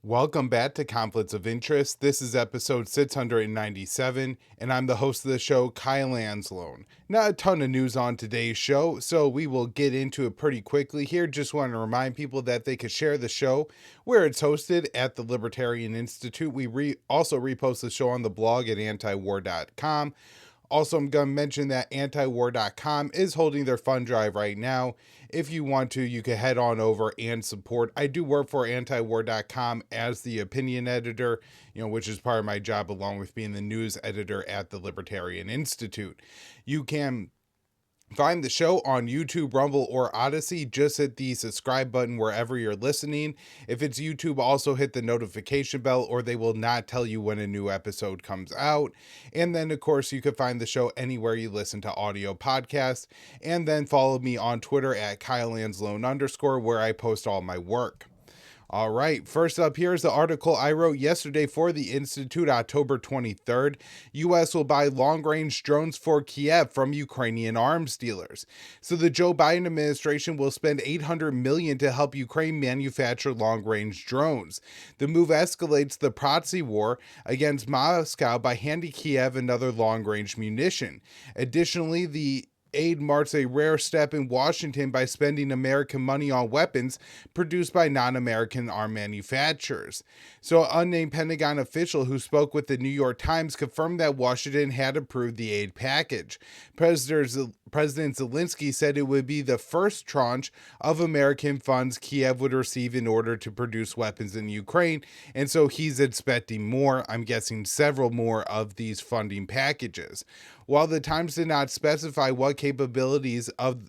Welcome back to Conflicts of Interest. This is episode 697, and I'm the host of the show, Kyle Anzalone. Not a ton of news on today's show, so we will get into it pretty quickly here. Just want to remind people that they could share the show where it's hosted at the Libertarian Institute. We also repost the show on the blog at antiwar.com. Also, I'm going to mention that antiwar.com is holding their fund drive right now. If you want to, you can head on over and support. I do work for antiwar.com as the opinion editor, which is part of my job along with being the news editor at the Libertarian Institute. You can find the show on YouTube, Rumble, or Odysee. Just hit the subscribe button wherever you're listening. If it's YouTube, also hit the notification bell or they will not tell you when a new episode comes out. And then, of course, you can find the show anywhere you listen to audio podcasts. And then follow me on Twitter at KyleAnzalone_, where I post all my work. All right, first up, here's the article I wrote yesterday for the Institute, October 23rd. U.S. will buy long-range drones for Kiev from Ukrainian arms dealers. So the Joe Biden administration will spend $800 million to help Ukraine manufacture long-range drones. The move escalates the proxy war against Moscow by handing Kiev another long-range munition. Additionally, the aid marks a rare step in Washington by spending American money on weapons produced by non-American arm manufacturers. So, an unnamed Pentagon official who spoke with the New York Times confirmed that Washington had approved the aid package. President Zelensky said it would be the first tranche of American funds Kiev would receive in order to produce weapons in Ukraine, and so he's expecting more, I'm guessing several more of these funding packages. While the Times did not specify what the capabilities of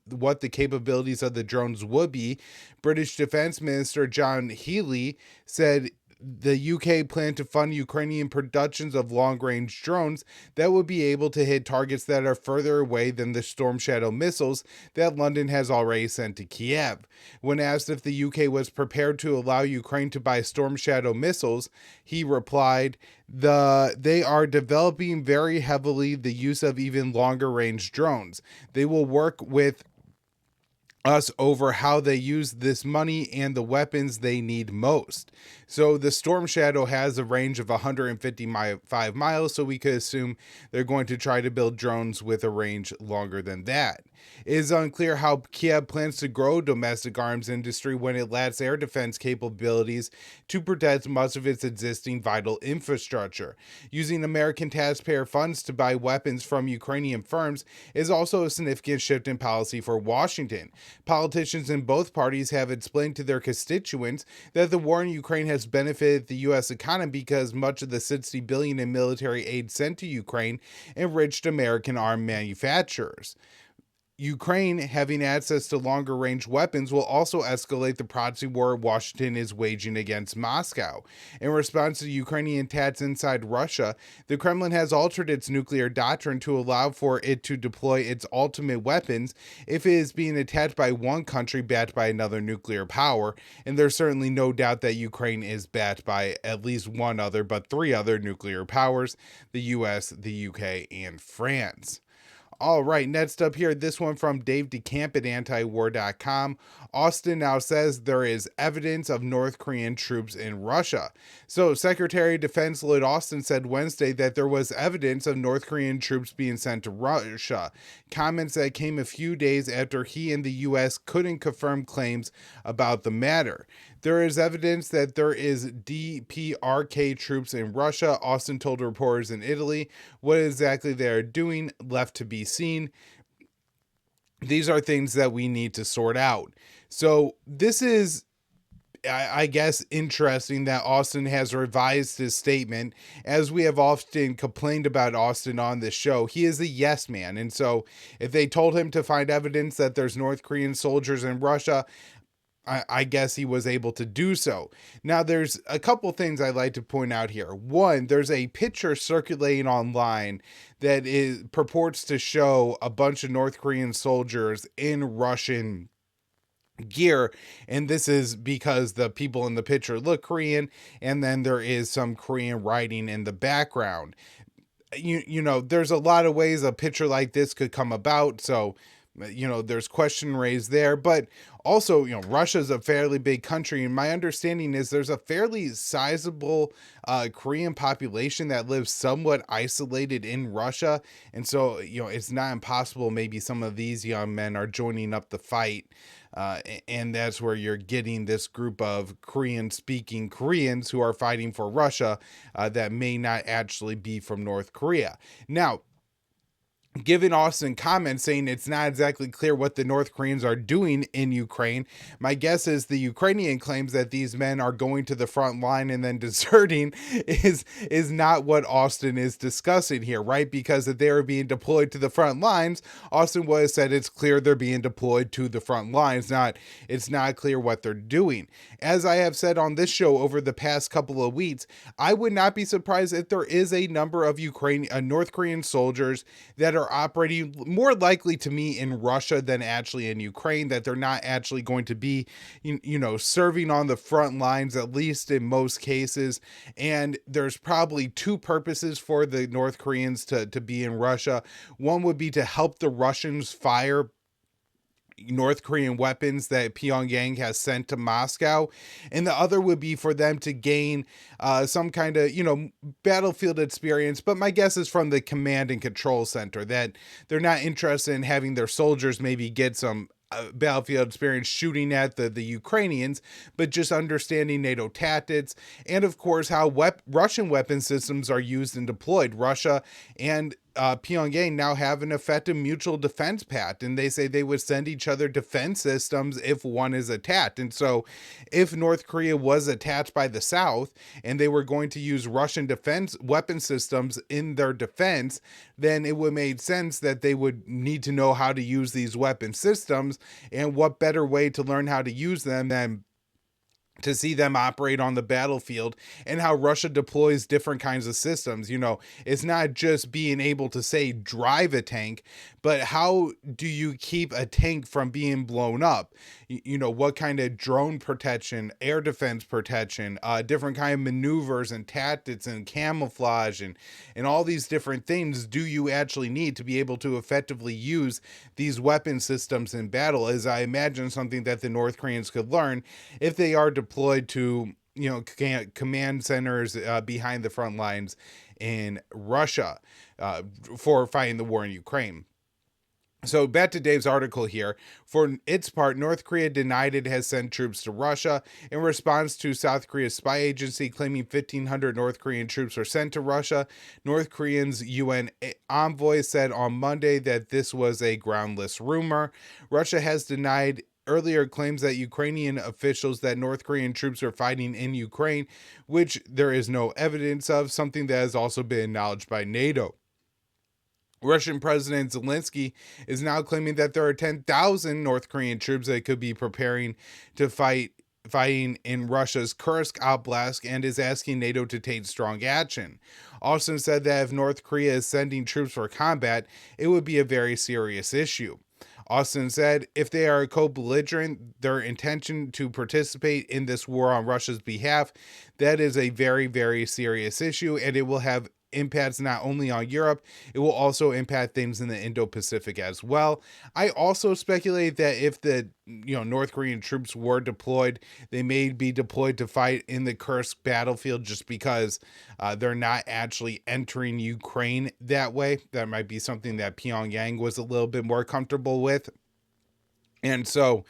the drones would be, British Defense Minister John Healey said the UK planned to fund Ukrainian productions of long-range drones that would be able to hit targets that are further away than the Storm Shadow missiles that London has already sent to Kiev. When asked if the UK was prepared to allow Ukraine to buy Storm Shadow missiles, he replied, they are developing very heavily the use of even longer range drones. They will work with us over how they use this money and the weapons they need most. So the Storm Shadow has a range of 155 miles, so we could assume they're going to try to build drones with a range longer than that. It is unclear how Kiev plans to grow domestic arms industry when it lacks air defense capabilities to protect much of its existing vital infrastructure. Using American taxpayer funds to buy weapons from Ukrainian firms is also a significant shift in policy for Washington. Politicians in both parties have explained to their constituents that the war in Ukraine has benefited the U.S. economy because much of the $60 billion in military aid sent to Ukraine enriched American arm manufacturers. Ukraine having access to longer range weapons will also escalate the proxy war Washington is waging against Moscow. In response to Ukrainian attacks inside Russia, the Kremlin has altered its nuclear doctrine to allow for it to deploy its ultimate weapons if it is being attacked by one country backed by another nuclear power, and there's certainly no doubt that Ukraine is backed by at least one other, but three other nuclear powers: the US, the UK, and France. All right, next up here, this one from Dave DeCamp at antiwar.com. Austin now says there is evidence of North Korean troops in Russia. So Secretary of Defense Lloyd Austin said Wednesday that there was evidence of North Korean troops being sent to Russia. Comments that came a few days after he and the U.S. couldn't confirm claims about the matter. There is evidence that there is DPRK troops in Russia, Austin told reporters in Italy. What exactly they are doing, left to be seen. These are things that we need to sort out. So this is, I guess, interesting that Austin has revised his statement. As we have often complained about Austin on this show, he is a yes man. And so if they told him to find evidence that there's North Korean soldiers in Russia, I guess he was able to do so. Now, there's a couple things I'd like to point out here. One, there's a picture circulating online that purports to show a bunch of North Korean soldiers in Russian gear, and this is because the people in the picture look Korean, and then there is some Korean writing in the background. You know, there's a lot of ways a picture like this could come about, so There's question raised there, but also, Russia's a fairly big country, and my understanding is there's a fairly sizable Korean population that lives somewhat isolated in Russia, and so, it's not impossible maybe some of these young men are joining up the fight, and that's where you're getting this group of Korean-speaking Koreans who are fighting for Russia that may not actually be from North Korea. Now, given Austin comments saying it's not exactly clear what the North Koreans are doing in Ukraine, my guess is the Ukrainian claims that these men are going to the front line and then deserting is not what Austin is discussing here, right? Because if they are being deployed to the front lines, Austin would have said it's clear they're being deployed to the front lines. It's not clear what they're doing. As I have said on this show over the past couple of weeks, I would not be surprised if there is a number of North Korean soldiers that are operating more likely to me in Russia than actually in Ukraine, that they're not actually going to be, serving on the front lines, at least in most cases. And there's probably two purposes for the North Koreans to be in Russia. One would be to help the Russians fire North Korean weapons that Pyongyang has sent to Moscow, and the other would be for them to gain some kind of battlefield experience. But my guess is from the command and control center, that they're not interested in having their soldiers maybe get some battlefield experience shooting at the Ukrainians, but just understanding NATO tactics, and of course how Russian weapon systems are used and deployed. Russia and Pyongyang now have an effective mutual defense pact, and they say they would send each other defense systems if one is attacked. And so if North Korea was attacked by the South and they were going to use Russian defense weapon systems in their defense, then it would make sense that they would need to know how to use these weapon systems, and what better way to learn how to use them than to see them operate on the battlefield, and how Russia deploys different kinds of systems. It's not just being able to say drive a tank, but how do you keep a tank from being blown up? What kind of drone protection, air defense protection, different kind of maneuvers and tactics and camouflage and all these different things do you actually need to be able to effectively use these weapon systems in battle, is I imagine something that the North Koreans could learn if they are deployed to command centers behind the front lines in Russia for fighting the war in Ukraine. So back to Dave's article here. For its part, North Korea denied it has sent troops to Russia in response to South Korea's spy agency claiming 1,500 North Korean troops were sent to Russia. North Korea's UN envoy said on Monday that this was a groundless rumor. Russia has denied earlier claims that Ukrainian officials that North Korean troops are fighting in Ukraine, which there is no evidence of, something that has also been acknowledged by NATO. Russian President Zelensky is now claiming that there are 10,000 North Korean troops that could be preparing to fighting in Russia's Kursk Oblast, and is asking NATO to take strong action. Austin said that if North Korea is sending troops for combat, it would be a very serious issue. Austin said if they are co-belligerent, their intention to participate in this war on Russia's behalf, that is a very, very serious issue, and it will have impacts not only on Europe, it will also impact things in the Indo-Pacific as well. I also speculate that if the North Korean troops were deployed, they may be deployed to fight in the Kursk battlefield just because they're not actually entering Ukraine that way. That might be something that Pyongyang was a little bit more comfortable with. And so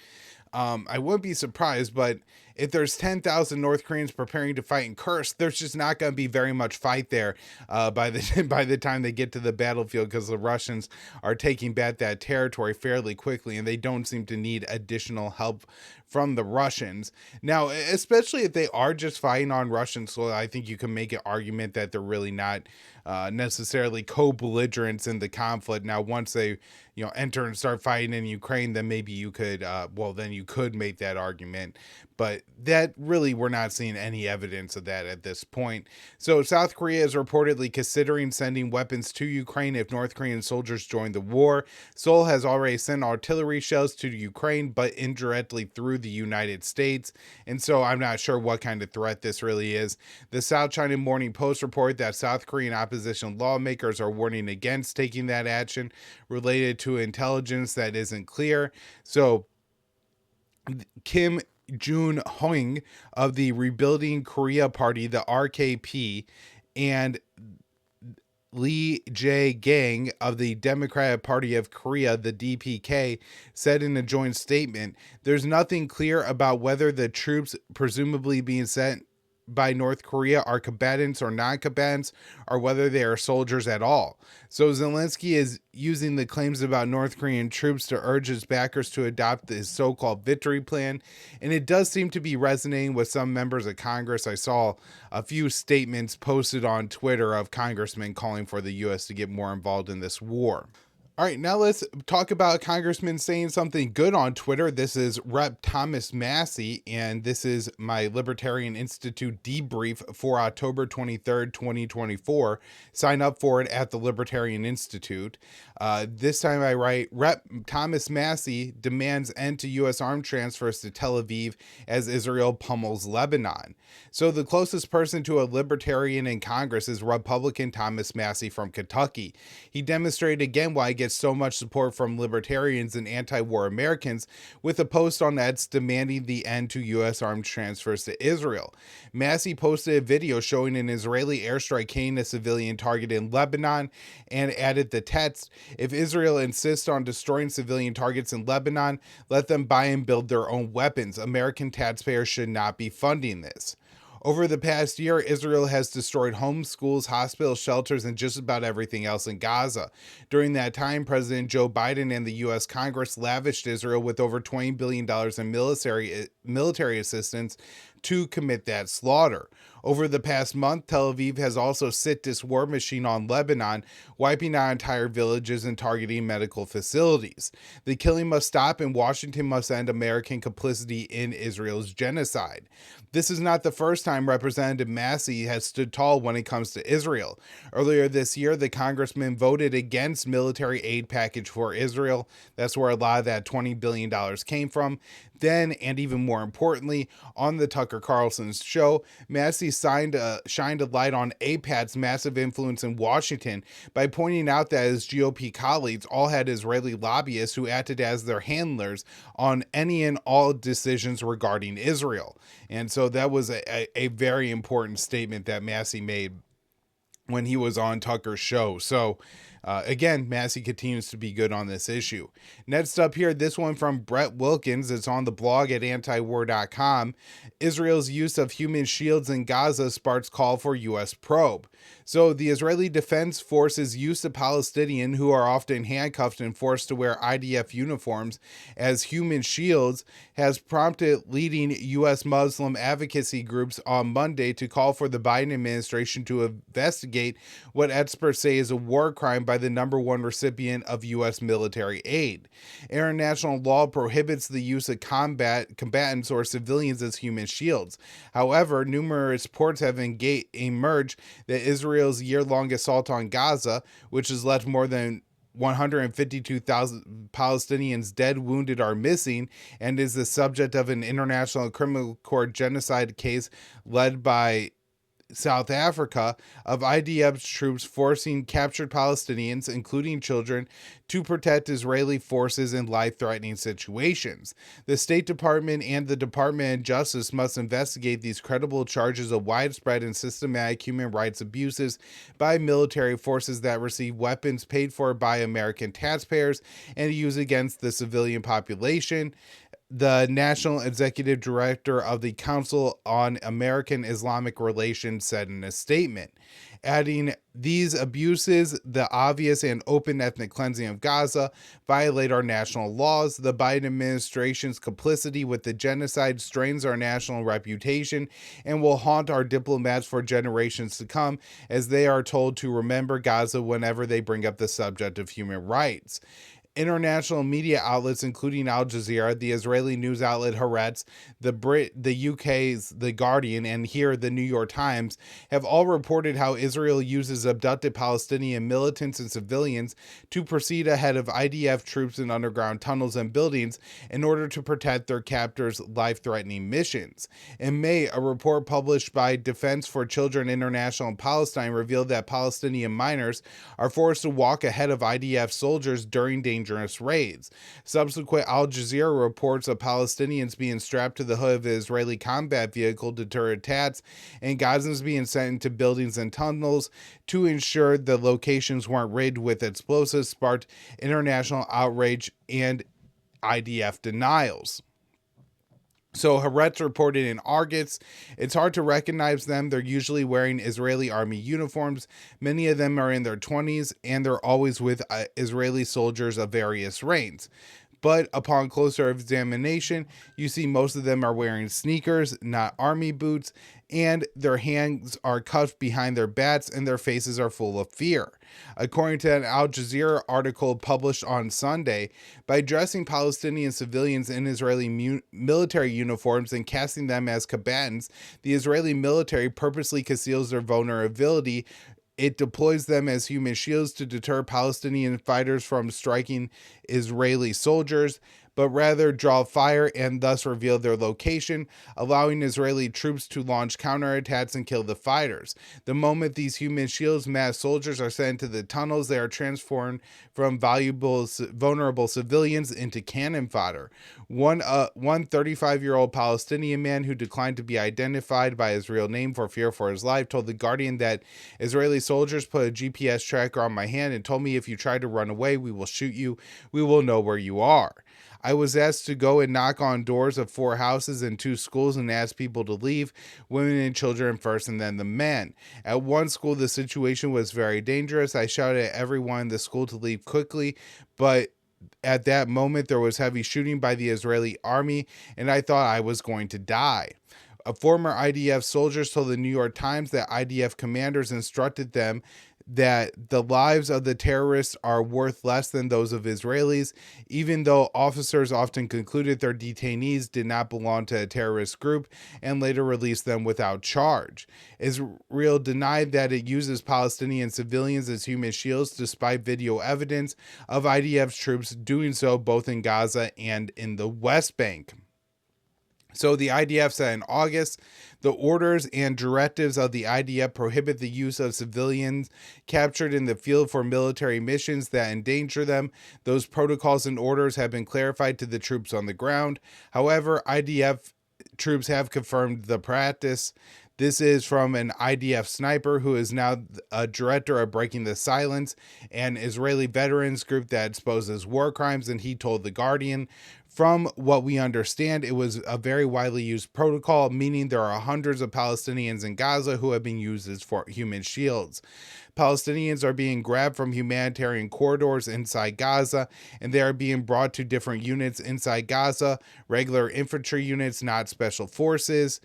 I wouldn't be surprised, but if there's 10,000 North Koreans preparing to fight in Kursk, there's just not going to be very much fight there by the time they get to the battlefield, because the Russians are taking back that territory fairly quickly, and they don't seem to need additional help from the Russians. Now, especially if they are just fighting on Russian soil, I think you can make an argument that they're really not necessarily co-belligerents in the conflict. Now, once they enter and start fighting in Ukraine, then maybe you could then you could make that argument. but that really, we're not seeing any evidence of that at this point. So South Korea is reportedly considering sending weapons to Ukraine if North Korean soldiers join the war. Seoul has already sent artillery shells to Ukraine, but indirectly through the United States. And so I'm not sure what kind of threat this really is. The South China Morning Post report that South Korean opposition lawmakers are warning against taking that action related to intelligence that isn't clear. So Kim Jun-hoing of the Rebuilding Korea Party, the RKP, and Lee Jae-gang of the Democratic Party of Korea, the DPK, said in a joint statement, "There's nothing clear about whether the troops presumably being sent by North Korea are combatants or non-combatants, or whether they are soldiers at all." So Zelensky is using the claims about North Korean troops to urge his backers to adopt his so-called victory plan, and it does seem to be resonating with some members of Congress. I saw a few statements posted on Twitter of congressmen calling for the U.S. to get more involved in this war. All right, now let's talk about a congressman saying something good on Twitter. This is Rep. Thomas Massie, and this is my Libertarian Institute debrief for October 23rd, 2024. Sign up for it at the Libertarian Institute. This time I write, Rep. Thomas Massie demands end to U.S. arms transfers to Tel Aviv as Israel pummels Lebanon. So the closest person to a libertarian in Congress is Republican Thomas Massie from Kentucky. He demonstrated again why he gets so much support from libertarians and anti-war Americans with a post on X demanding the end to U.S. arms transfers to Israel. Massie posted a video showing an Israeli airstrike hitting a civilian target in Lebanon and added the text, "If Israel insists on destroying civilian targets in Lebanon, let them buy and build their own weapons. American taxpayers should not be funding this." Over the past year, Israel has destroyed homes, schools, hospitals, shelters, and just about everything else in Gaza. During that time, President Joe Biden and the U.S. Congress lavished Israel with over $20 billion in military assistance to commit that slaughter. Over the past month, Tel Aviv has also sit this war machine on Lebanon, wiping out entire villages and targeting medical facilities. The killing must stop, and Washington must end American complicity in Israel's genocide. This is not the first time Representative Massie has stood tall when it comes to Israel. Earlier this year, the congressman voted against military aid package for Israel. That's where a lot of that $20 billion came from. Then, and even more importantly, on the Tucker Carlson's show, Massie shined a light on AIPAC's massive influence in Washington by pointing out that his GOP colleagues all had Israeli lobbyists who acted as their handlers on any and all decisions regarding Israel. And so that was a very important statement that Massie made when he was on Tucker's show. So again, Massie continues to be good on this issue. Next up here, this one from Brett Wilkins. It's on the blog at antiwar.com. Israel's use of human shields in Gaza sparks call for U.S. probe. So the Israeli Defense Forces use of Palestinians, who are often handcuffed and forced to wear IDF uniforms, as human shields has prompted leading U.S. Muslim advocacy groups on Monday to call for the Biden administration to investigate what experts say is a war crime by the number one recipient of U.S. military aid. International law prohibits the use of combatants or civilians as human shields. However, numerous reports have emerged that Israel's year-long assault on Gaza, which has left more than 152,000 Palestinians dead, wounded, or missing, and is the subject of an International Criminal Court genocide case led by South Africa, of IDF's troops forcing captured Palestinians, including children, to protect Israeli forces in life-threatening situations. The State Department and the Department of Justice must investigate these credible charges of widespread and systematic human rights abuses by military forces that receive weapons paid for by American taxpayers and use against the civilian population. The National Executive Director of the Council on American Islamic Relations said in a statement, adding, "These abuses, the obvious and open ethnic cleansing of Gaza, violate our national laws. The Biden administration's complicity with the genocide strains our national reputation and will haunt our diplomats for generations to come, as they are told to remember Gaza whenever they bring up the subject of human rights." International media outlets, including Al Jazeera, the Israeli news outlet Haaretz, the UK's The Guardian, and here the New York Times, have all reported how Israel uses abducted Palestinian militants and civilians to proceed ahead of IDF troops in underground tunnels and buildings in order to protect their captors' life-threatening missions. In May, a report published by Defense for Children International in Palestine revealed that Palestinian minors are forced to walk ahead of IDF soldiers during dangerous raids. Subsequent Al Jazeera reports of Palestinians being strapped to the hood of an Israeli combat vehicle to deter attacks, and Gazans being sent into buildings and tunnels to ensure the locations weren't rigged with explosives, sparked international outrage and IDF denials. So Haaretz reported in August, it's hard to recognize them. They're usually wearing Israeli army uniforms. Many of them are in their 20s, and they're always with Israeli soldiers of various ranks. But upon closer examination, you see most of them are wearing sneakers, not army boots, and their hands are cuffed behind their backs and their faces are full of fear. According to an Al Jazeera article published on Sunday, by dressing Palestinian civilians in Israeli military uniforms and casting them as combatants, the Israeli military purposely conceals their vulnerability. It deploys them as human shields to deter Palestinian fighters from striking Israeli soldiers, but rather draw fire and thus reveal their location, allowing Israeli troops to launch counterattacks and kill the fighters. The moment these human shields mass soldiers are sent into the tunnels, they are transformed from vulnerable civilians into cannon fodder. One 35-year-old Palestinian man who declined to be identified by his real name for fear for his life told The Guardian that Israeli soldiers put a GPS tracker on my hand and told me, if you try to run away, we will shoot you. We will know where you are. I was asked to go and knock on doors of 4 houses and 2 schools and ask people to leave, women and children first and then the men. At one school, the situation was very dangerous. I shouted at everyone in the school to leave quickly, but at that moment there was heavy shooting by the Israeli army, and I thought I was going to die. A former IDF soldier told the New York Times that IDF commanders instructed them that the lives of the terrorists are worth less than those of Israelis, even though officers often concluded their detainees did not belong to a terrorist group and later released them without charge. Israel denied that it uses Palestinian civilians as human shields, despite video evidence of IDF troops doing so both in Gaza and in the West Bank. So the IDF said in August, the orders and directives of the IDF prohibit the use of civilians captured in the field for military missions that endanger them. Those protocols and orders have been clarified to the troops on the ground. However, IDF troops have confirmed the practice. This is from an IDF sniper who is now a director of Breaking the Silence, an Israeli veterans group that exposes war crimes, and he told The Guardian, from what we understand, it was a very widely used protocol, meaning there are hundreds of Palestinians in Gaza who have been used as for human shields. Palestinians are being grabbed from humanitarian corridors inside Gaza, and they are being brought to different units inside Gaza, regular infantry units, not special forces,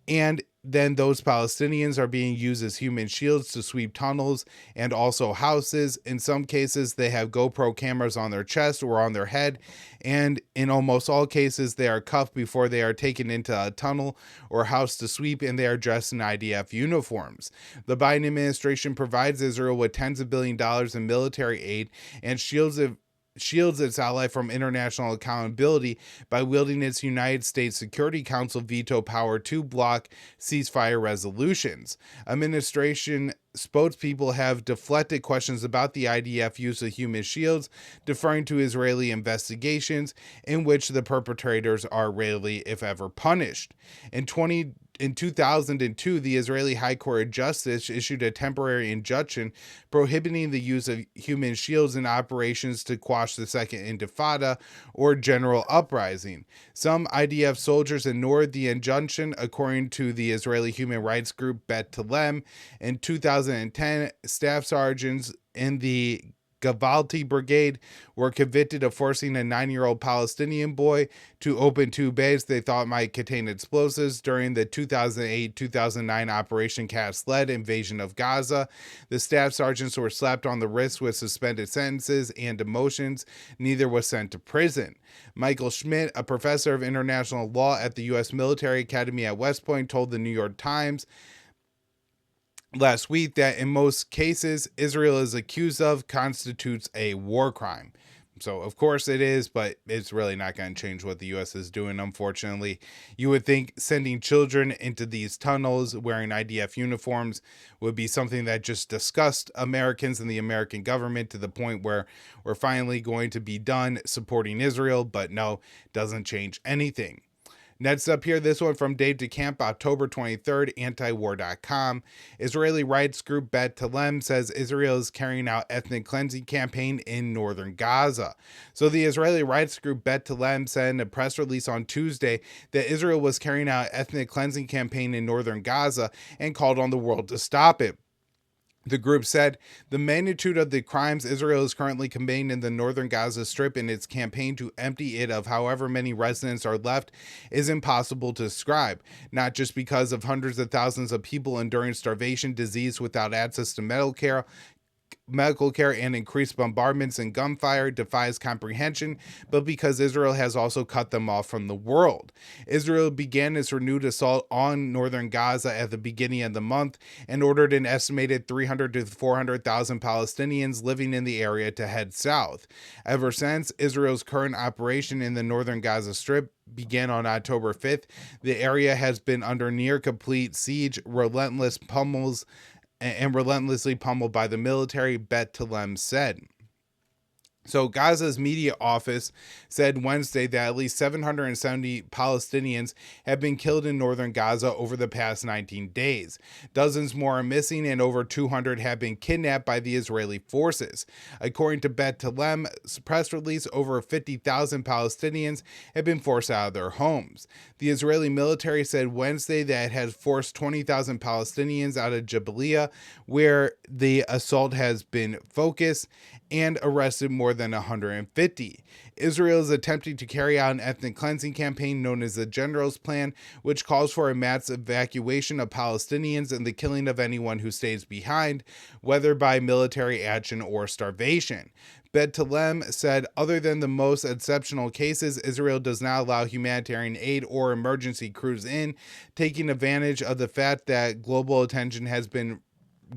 and then those Palestinians are being used as human shields to sweep tunnels and also houses. In some cases, they have GoPro cameras on their chest or on their head, and in almost all cases, they are cuffed before they are taken into a tunnel or house to sweep, and they are dressed in IDF uniforms. The Biden administration provides Israel with tens of billions of dollars in military aid and shields its ally from international accountability by wielding its United States Security Council veto power to block ceasefire resolutions. Administration spokespeople have deflected questions about the IDF use of human shields, deferring to Israeli investigations in which the perpetrators are rarely, if ever, punished. In 2002, the Israeli High Court of Justice issued a temporary injunction prohibiting the use of human shields in operations to quash the Second Intifada or general uprising. Some IDF soldiers ignored the injunction, according to the Israeli human rights group Bet Telem. In 2010, staff sergeants in the Gavalti Brigade were convicted of forcing a 9-year-old Palestinian boy to open two bays they thought might contain explosives during the 2008-2009 Operation Cast-led invasion of Gaza. The staff sergeants were slapped on the wrist with suspended sentences and demotions. Neither was sent to prison. Michael Schmidt, a professor of international law at the U.S. Military Academy at West Point, told the New York Times last week that in most cases Israel is accused of constitutes a war crime. So of course it is, but it's really not going to change what the U.S. is doing, unfortunately. You would think sending children into these tunnels wearing IDF uniforms would be something that just disgusts Americans and the American government to the point where we're finally going to be done supporting Israel, but no, doesn't change anything. Next up here, this one from Dave DeCamp, October 23rd, antiwar.com. Israeli rights group Bet Telem says Israel is carrying out ethnic cleansing campaign in northern Gaza. So the Israeli rights group Bet Telem said in a press release on Tuesday that Israel was carrying out ethnic cleansing campaign in northern Gaza and called on the world to stop it. The group said the magnitude of the crimes Israel is currently committing in the northern Gaza Strip in its campaign to empty it of however many residents are left is impossible to describe, not just because of hundreds of thousands of people enduring starvation, disease without access to medical care and increased bombardments and gunfire defies comprehension, but because Israel has also cut them off from the world. Israel began its renewed assault on northern Gaza at the beginning of the month and ordered an estimated 300 to 400,000 Palestinians living in the area to head south. Ever since Israel's current operation in the northern Gaza Strip began on October 5th, the area has been under near complete siege, relentlessly pummeled by the military, Bet Telem said. So Gaza's media office said Wednesday that at least 770 Palestinians have been killed in northern Gaza over the past 19 days. Dozens more are missing and over 200 have been kidnapped by the Israeli forces. According to Bet Telem's press release, over 50,000 Palestinians have been forced out of their homes. The Israeli military said Wednesday that it has forced 20,000 Palestinians out of Jabalia, where the assault has been focused, and arrested more than 150. Israel is attempting to carry out an ethnic cleansing campaign known as the General's Plan, which calls for a mass evacuation of Palestinians and the killing of anyone who stays behind, whether by military action or starvation. Bet Telem said, other than the most exceptional cases, Israel does not allow humanitarian aid or emergency crews in, taking advantage of the fact that global attention has been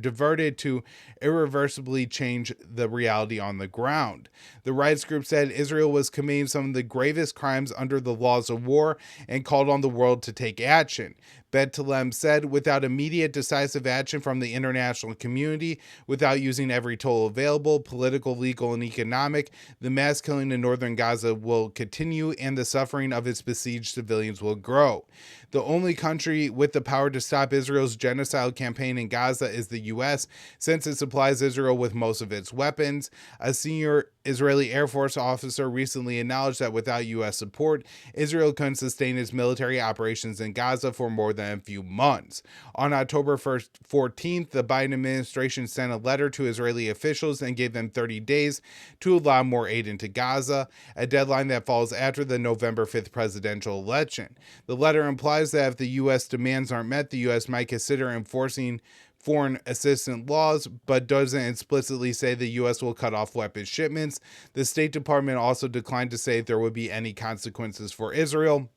diverted to irreversibly change the reality on the ground. The rights group said Israel was committing some of the gravest crimes under the laws of war and called on the world to take action. Bet Telem said, without immediate decisive action from the international community, without using every tool available, political, legal, and economic, the mass killing in northern Gaza will continue and the suffering of its besieged civilians will grow. The only country with the power to stop Israel's genocidal campaign in Gaza is the U.S., since it supplies Israel with most of its weapons. A senior Israeli Air Force officer recently acknowledged that without U.S. support, Israel couldn't sustain its military operations in Gaza for more than a few months. On October 14th, the Biden administration sent a letter to Israeli officials and gave them 30 days to allow more aid into Gaza, a deadline that falls after the November 5th presidential election. The letter implies that if the U.S. demands aren't met, the U.S. might consider enforcing foreign assistance laws, but doesn't explicitly say the U.S. will cut off weapons shipments. The State Department also declined to say if there would be any consequences for Israel.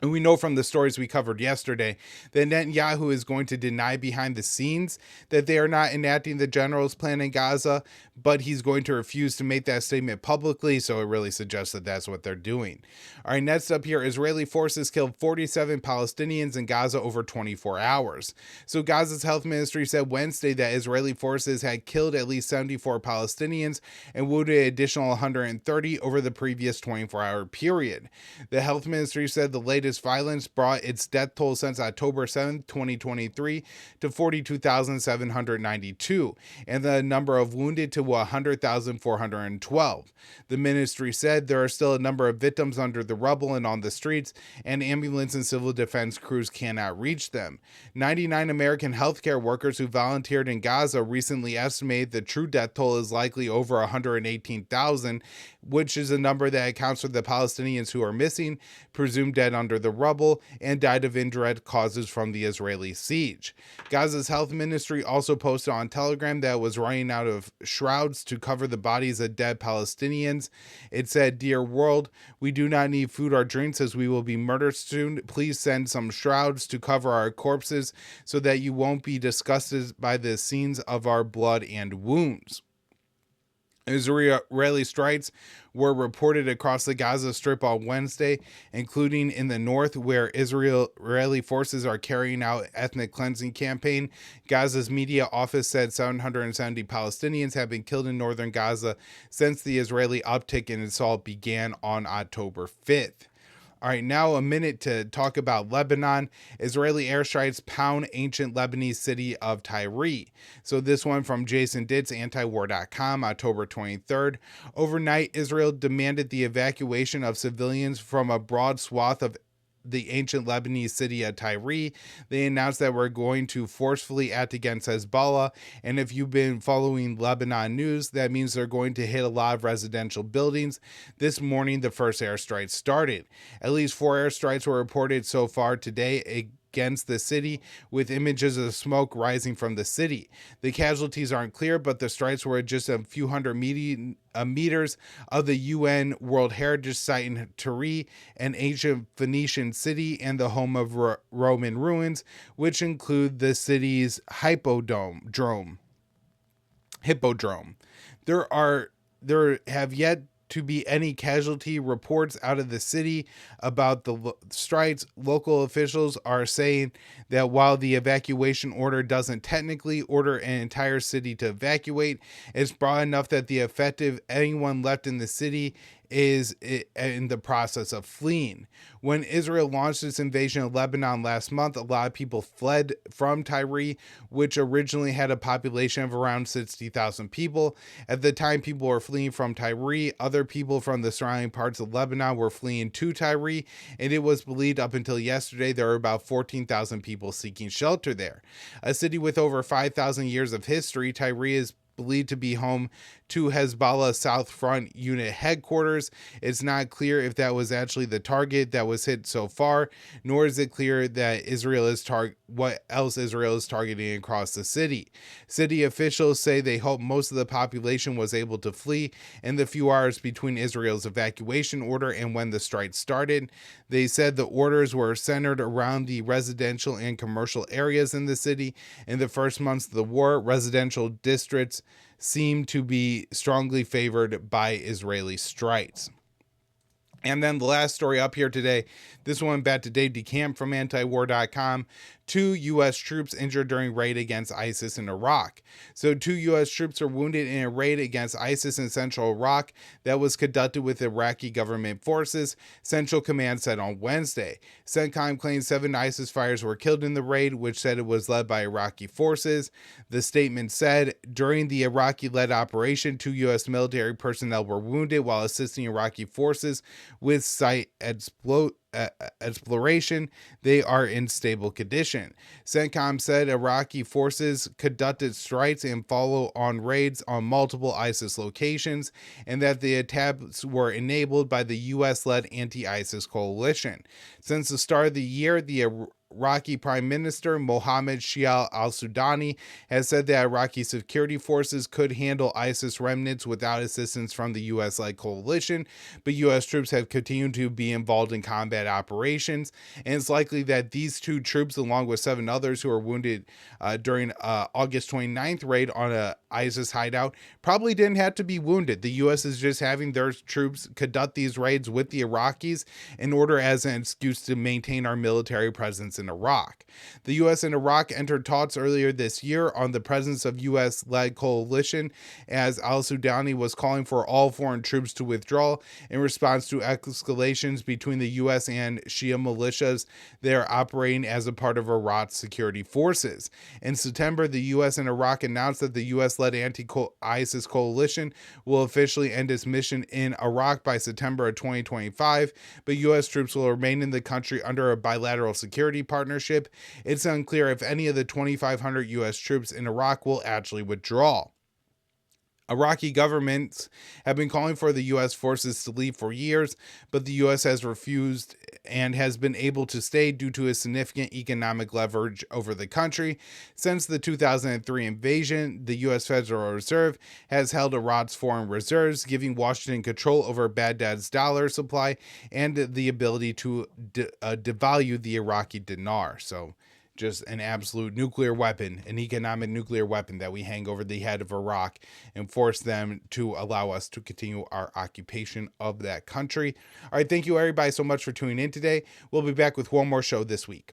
And we know from the stories we covered yesterday that Netanyahu is going to deny behind the scenes that they are not enacting the General's Plan in Gaza, but he's going to refuse to make that statement publicly, so it really suggests that that's what they're doing. All right, next up here, Israeli forces killed 47 Palestinians in Gaza over 24 hours. So Gaza's health ministry said Wednesday that Israeli forces had killed at least 74 Palestinians and wounded an additional 130 over the previous 24-hour period. The health ministry said the latest latest violence brought its death toll since October 7th, 2023 to 42,792, and the number of wounded to 100,412. The ministry said there are still a number of victims under the rubble and on the streets, and ambulance and civil defense crews cannot reach them. 99 American healthcare workers who volunteered in Gaza recently estimated the true death toll is likely over 118,000, which is a number that accounts for the Palestinians who are missing, presumed dead under the rubble, and died of indirect causes from the Israeli siege. Gaza's health ministry also posted on Telegram that it was running out of shrouds to cover the bodies of dead Palestinians. It said, "Dear world, we do not need food or drinks as we will be murdered soon. Please send some shrouds to cover our corpses so that you won't be disgusted by the scenes of our blood and wounds." Israeli strikes were reported across the Gaza Strip on Wednesday, including in the north, where Israeli forces are carrying out ethnic cleansing campaign. Gaza's media office said 770 Palestinians have been killed in northern Gaza since the Israeli uptick in assault began on October 5th. All right, now a minute to talk about Lebanon. Israeli airstrikes pound ancient Lebanese city of Tyree. So this one from Jason Ditz, antiwar.com, October 23rd. Overnight, Israel demanded the evacuation of civilians from a broad swath of the ancient Lebanese city of Tyree. They announced that we're going to forcefully act against Hezbollah, and if you've been following Lebanon news, that means they're going to hit a lot of residential buildings. This morning, the first airstrikes started. At least 4 airstrikes were reported so far today against the city, with images of smoke rising from the city. The casualties aren't clear, but the strikes were just a few hundred meters of the UN World Heritage Site in Tyree, an ancient Phoenician city and the home of Roman ruins, which include the city's hippodrome. There have yet to be any casualty reports out of the city about the strikes. Local officials are saying that while the evacuation order doesn't technically order an entire city to evacuate, it's broad enough that the effective anyone left in the city is in the process of fleeing. When Israel launched its invasion of Lebanon last month, a lot of people fled from Tyree, which originally had a population of around 60,000 people. At the time people were fleeing from Tyree, other people from the surrounding parts of Lebanon were fleeing to Tyree, and it was believed up until yesterday there were about 14,000 people seeking shelter there. A city with over 5,000 years of history, Tyree is believed to be home to Hezbollah South Front Unit headquarters. It's not clear if that was actually the target that was hit so far, nor is it clear that what else Israel is targeting across the city. City officials say they hope most of the population was able to flee in the few hours between Israel's evacuation order and when the strike started. They said the orders were centered around the residential and commercial areas in the city. In the first months of the war, residential districts seem to be strongly favored by Israeli strikes. And then the last story up here today, this one back to Dave DeCamp from antiwar.com. 2 U.S. troops injured during raid against ISIS in Iraq. So 2 U.S. troops are wounded in a raid against ISIS in central Iraq that was conducted with Iraqi government forces, Central Command said on Wednesday. CENTCOM claims 7 ISIS fighters were killed in the raid, which said it was led by Iraqi forces. The statement said, during the Iraqi-led operation, 2 U.S. military personnel were wounded while assisting Iraqi forces with site exploration. They are in stable condition. CENTCOM said Iraqi forces conducted strikes and follow-on raids on multiple ISIS locations, and that the attacks were enabled by the U.S.-led anti-ISIS coalition. Since the start of the year, the Iraqi Prime Minister Mohammed Shia al-Sudani has said that Iraqi security forces could handle ISIS remnants without assistance from the U.S.-led coalition, but U.S. troops have continued to be involved in combat operations, and it's likely that these 2 troops, along with 7 others who were wounded during August 29th raid on a ISIS hideout, probably didn't have to be wounded. The U.S. is just having their troops conduct these raids with the Iraqis in order as an excuse to maintain our military presence in Iraq. The U.S. and Iraq entered talks earlier this year on the presence of U.S.-led coalition as al-Sudani was calling for all foreign troops to withdraw in response to escalations between the U.S. and Shia militias they are operating as a part of Iraq's security forces. In September, the U.S. and Iraq announced that the U.S.-led anti-ISIS coalition will officially end its mission in Iraq by September of 2025, but U.S. troops will remain in the country under a bilateral security partnership. It's unclear if any of the 2,500 U.S. troops in Iraq will actually withdraw. Iraqi governments have been calling for the U.S. forces to leave for years, but the U.S. has refused and has been able to stay due to a significant economic leverage over the country. Since the 2003 invasion, the U.S. Federal Reserve has held Iraq's foreign reserves, giving Washington control over Baghdad's dollar supply and the ability to devalue the Iraqi dinar. So, just an absolute nuclear weapon, an economic nuclear weapon that we hang over the head of Iraq and force them to allow us to continue our occupation of that country. All right, thank you everybody so much for tuning in today. We'll be back with one more show this week.